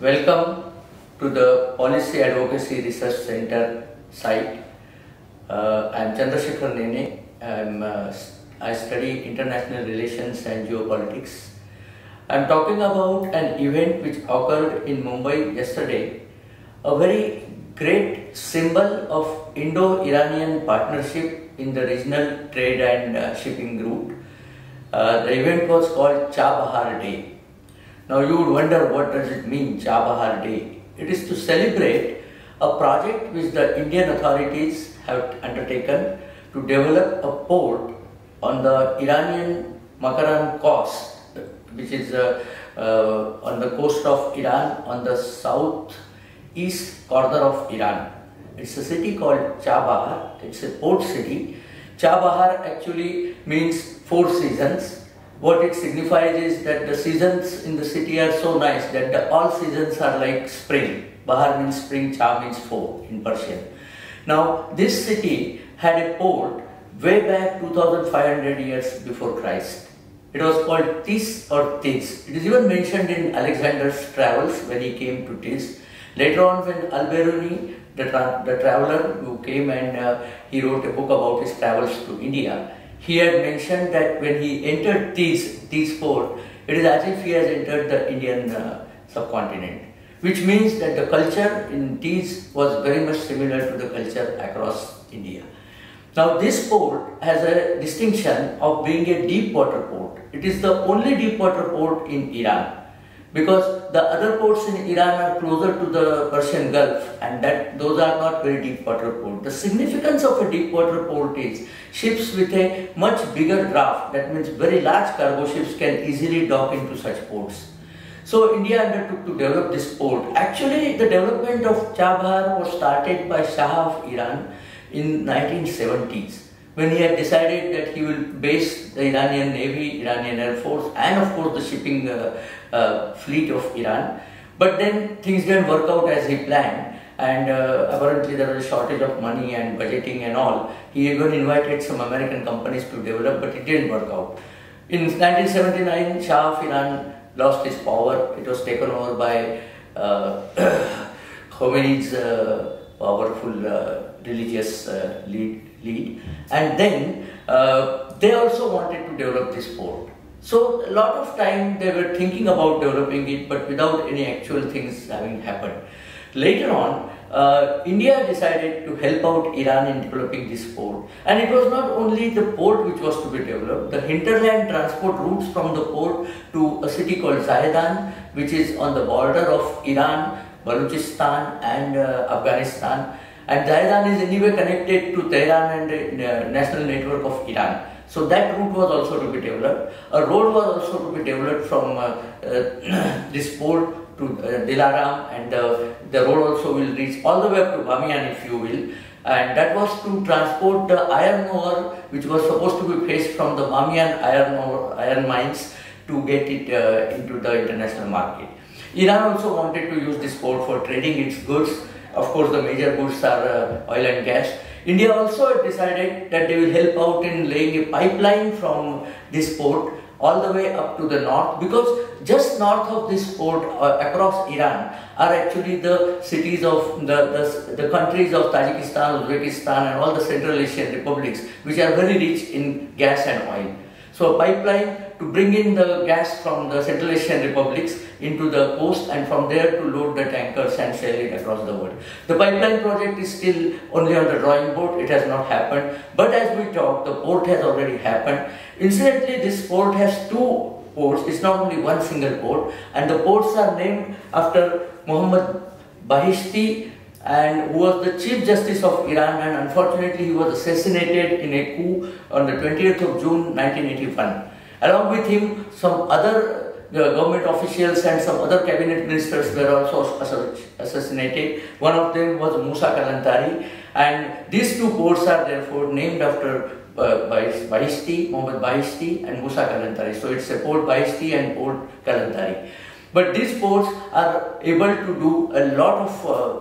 Welcome to the Policy Advocacy Research Center site. I am Chandrasekhar Nene. I study international relations and geopolitics. I am talking about an event which occurred in Mumbai yesterday, a very great symbol of Indo-Iranian partnership in the regional trade and shipping route. The event was called Chabahar Day. Now you would wonder, what does it mean, Chabahar Day? It is to celebrate a project which the Indian authorities have undertaken to develop a port on the Iranian Makaran coast, which is on the coast of Iran, on the southeast corner of Iran. It's a city called Chabahar. It's a port city. Chabahar actually means 4 seasons. What it signifies is that the seasons in the city are so nice that all seasons are like spring. Bahar means spring, Cha means 4 in Persian. Now this city had a port way back 2500 years before Christ. It was called Tis or Tis. It is even mentioned in Alexander's travels when he came to Tis. Later on, when Al-Biruni, the traveler who came and he wrote a book about his travels to India, he had mentioned that when he entered Tis port, it is as if he has entered the Indian subcontinent, which means that the culture in Tis was very much similar to the culture across India. Now this port has a distinction of being a deep water port. It is the only deep water port in Iran, because the other ports in Iran are closer to the Persian Gulf, and those are not very deep water ports. The significance of a deep water port is ships with a much bigger draft, that means very large cargo ships, can easily dock into such ports. So India undertook to develop this port. Actually, the development of Chabahar was started by Shah of Iran in 1970s, when he had decided that he will base the Iranian Navy, Iranian Air Force, and of course the shipping fleet of Iran. But then things didn't work out as he planned, and apparently there was a shortage of money and budgeting and all. He even invited some American companies to develop, but it didn't work out. In 1979, Shah of Iran lost his power. It was taken over by Khomeini's powerful religious lead, and then they also wanted to develop this port. So a lot of time they were thinking about developing it, but without any actual things having happened. Later on, India decided to help out Iran in developing this port, and it was not only the port which was to be developed. The hinterland transport routes from the port to a city called Zahedan, which is on the border of Iran, Balochistan and Afghanistan, and Zahedan is anyway connected to Tehran and the national network of Iran. So that route was also to be developed. A road was also to be developed from this port to Dilaram, and the road also will reach all the way up to Bamiyan, if you will. And that was to transport the iron ore, which was supposed to be fetched from the Bamiyan iron mines, to get it into the international market. Iran also wanted to use this port for trading its goods. Of course, the major goods are oil and gas. India also decided that they will help out in laying a pipeline from this port all the way up to the north, because just north of this port across Iran are actually the cities of the countries of Tajikistan, Uzbekistan and all the Central Asian republics, which are very rich in gas and oil. So a pipeline to bring in the gas from the Central Asian republics into the coast, and from there to load the tankers and sail it across the world. The pipeline project is still only on the drawing board. It has not happened. But as we talk, the port has already happened. Incidentally, this port has 2 ports. It's not only one single port, and the ports are named after Muhammad Bahishti, and who was the Chief Justice of Iran, and unfortunately he was assassinated in a coup on the 20th of June 1981. Along with him, some other government officials and some other cabinet ministers were also assassinated. One of them was Musa Kalantari, and these 2 ports are therefore named after Bahishti, Muhammad Bahishti and Musa Kalantari. So it's a Port Bahishti and Port Kalantari. But these ports are able to do a lot of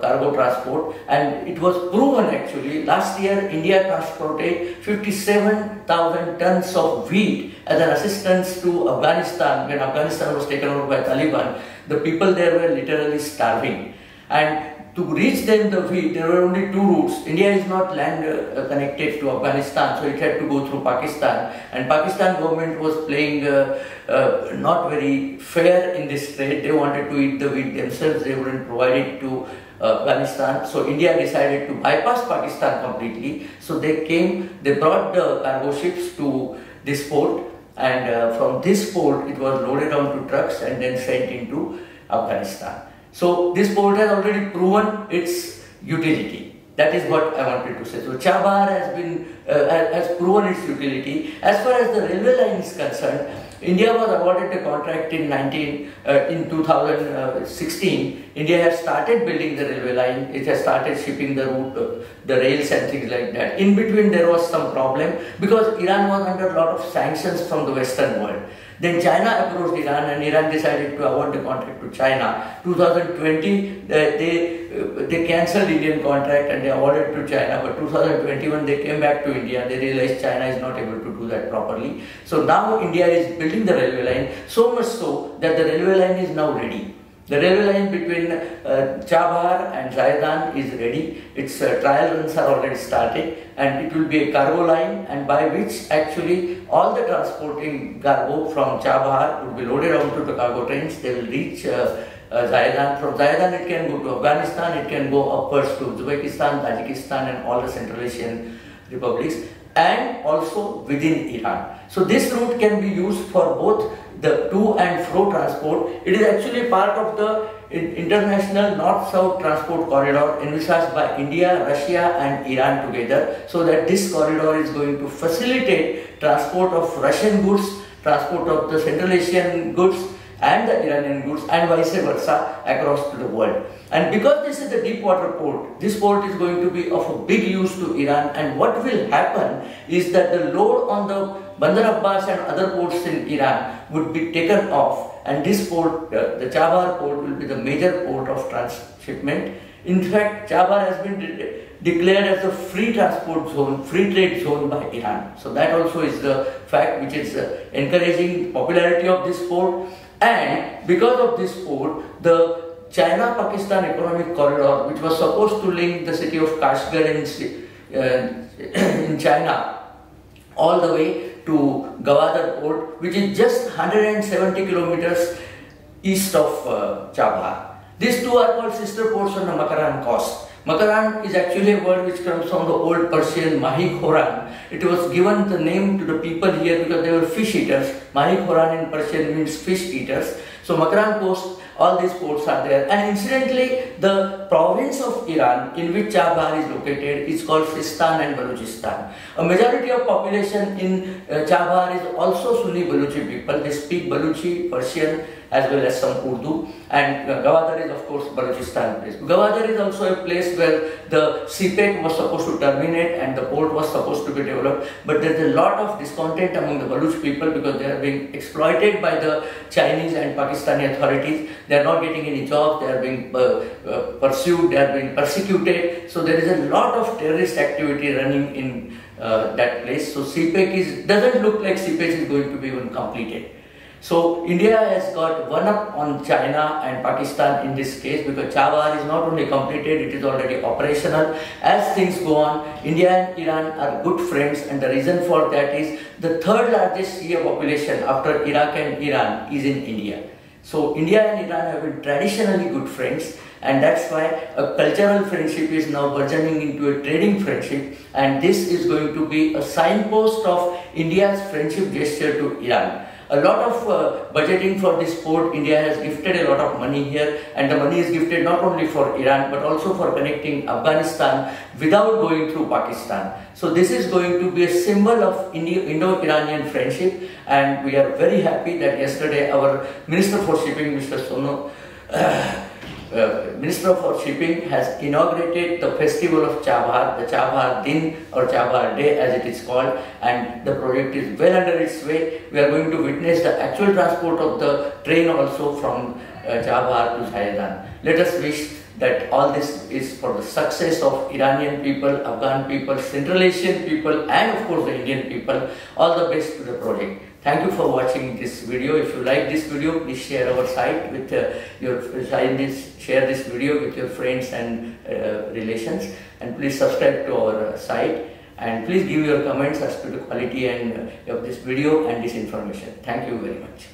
cargo transport, and it was proven actually. Last year, India transported 57,000 tons of wheat as an assistance to Afghanistan. When Afghanistan was taken over by Taliban, the people there were literally starving. And to reach them the wheat, there were only two routes. India is not land connected to Afghanistan, so it had to go through Pakistan. And Pakistan government was playing not very fair in this trade. They wanted to eat the wheat themselves. They wouldn't provide it to Afghanistan. So India decided to bypass Pakistan completely. So they brought the cargo ships to this port, and from this port it was loaded onto trucks and then sent into Afghanistan. So this port has already proven its utility. That is what I wanted to say. So Chabahar has proven its utility. As far as the railway line is concerned, India was awarded a contract in 2016. India has started building the railway line. It has started shipping the route, the rails and things like that. In between there was some problem because Iran was under a lot of sanctions from the Western world. Then China approached Iran, and Iran decided to award the contract to China. 2020, they cancelled Indian contract and they awarded to China. But 2021, they came back to India. They realized China is not able to do that properly. So now India is building the railway line, so much so that the railway line is now ready. The railway line between Chabahar and Zaidan is ready. Its trial runs are already started, and it will be a cargo line, and by which actually all the transporting cargo from Chabahar will be loaded onto the cargo trains. They will reach Zaidan. From Zaidan it can go to Afghanistan, it can go upwards to Uzbekistan, Tajikistan and all the Central Asian republics, and also within Iran. So this route can be used for both the to and fro transport. It is actually part of the international north-south transport corridor envisaged by India, Russia and Iran together, so that this corridor is going to facilitate transport of Russian goods, transport of the Central Asian goods and the Iranian goods, and vice versa across to the world. And because this is a deep water port, this port is going to be of a big use to Iran, and what will happen is that the load on the Bandar Abbas and other ports in Iran would be taken off, and this port, the Chabahar port, will be the major port of transshipment. In fact, Chabahar has been declared as a free transport zone, free trade zone by Iran. So that also is the fact which is encouraging popularity of this port. And because of this port, the China-Pakistan economic corridor, which was supposed to link the city of Kashgar in China all the way to Gwadar port, which is just 170 kilometers east of Chabahar. These two are called sister ports on the Makaran coast. Makaran is actually a word which comes from the old Persian Mahi Khoran. It was given the name to the people here because they were fish eaters. Mahi Khoran in Persian means fish eaters. So Makaran coast, all these ports are there. And incidentally, the province of Iran in which Chabahar is located is called Sistan and Balochistan. A majority of population in Chabahar is also Sunni Baluchi people. They speak Baluchi, Persian as well as some Urdu. And Gwadar is of course Balochistan place. Gwadar is also a place where the CPEC was supposed to terminate and the port was supposed to be developed. But there is a lot of discontent among the Baluch people because they are being exploited by the Chinese and Pakistani authorities. They are not getting any jobs, they are being pursued, they are being persecuted. So there is a lot of terrorist activity running in that place. So CPEC doesn't look like CPEC is going to be even completed. So India has got one up on China and Pakistan in this case because Chabahar is not only completed, it is already operational. As things go on, India and Iran are good friends, and the reason for that is the third largest Shia population after Iraq and Iran is in India. So India and Iran have been traditionally good friends, and that's why a cultural friendship is now burgeoning into a trading friendship, and this is going to be a signpost of India's friendship gesture to Iran. A lot of budgeting for this port, India has gifted a lot of money here, and the money is gifted not only for Iran but also for connecting Afghanistan without going through Pakistan. So this is going to be a symbol of Indo-Iranian friendship, and we are very happy that yesterday our Minister for Shipping, Mr. Sono, Minister for Shipping has inaugurated the festival of Chabahar, the Chabahar Din or Chabahar Day as it is called, and the project is well under its way. We are going to witness the actual transport of the train also from Chabahar to Zaidan. Let us wish that all this is for the success of Iranian people, Afghan people, Central Asian people, and of course the Indian people. All the best to the project. Thank you for watching this video. If you like this video, please share our site with share this video with your friends and relations, and please subscribe to our site, and please give your comments as to the quality and of this video and this information. Thank you very much.